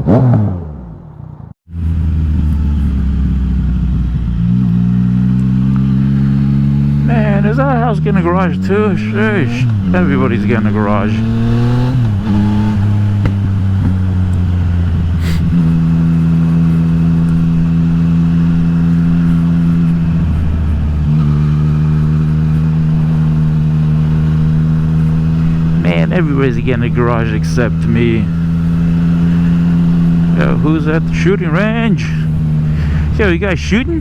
Man, is our house getting a garage too? Sheesh. Everybody's getting a garage. Man, everybody's getting a garage except me. Who's at the shooting range? Yo, you guys shooting?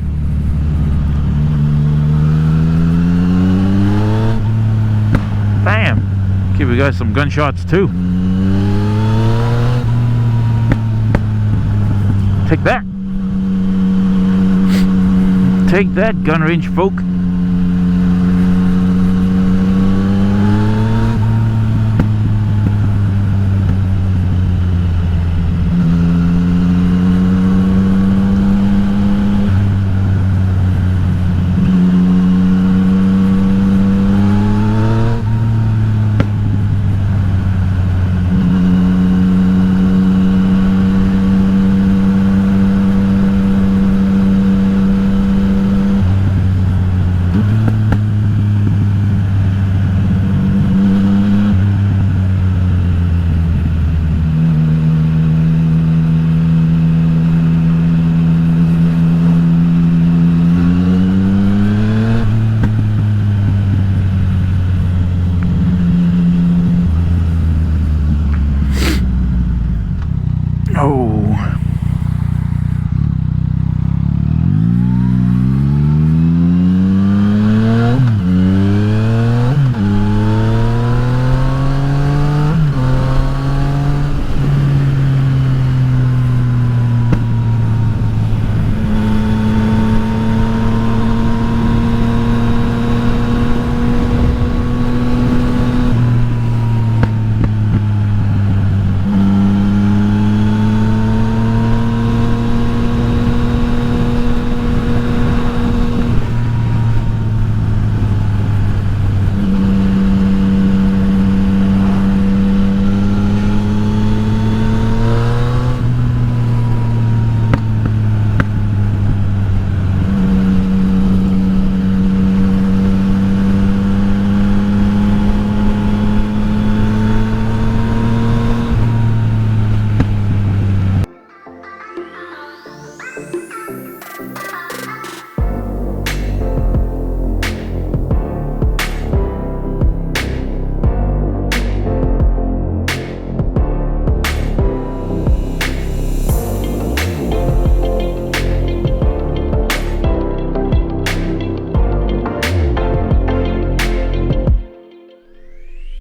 Bam! Give you guys some gunshots too. Take that! Take that, gun range folk!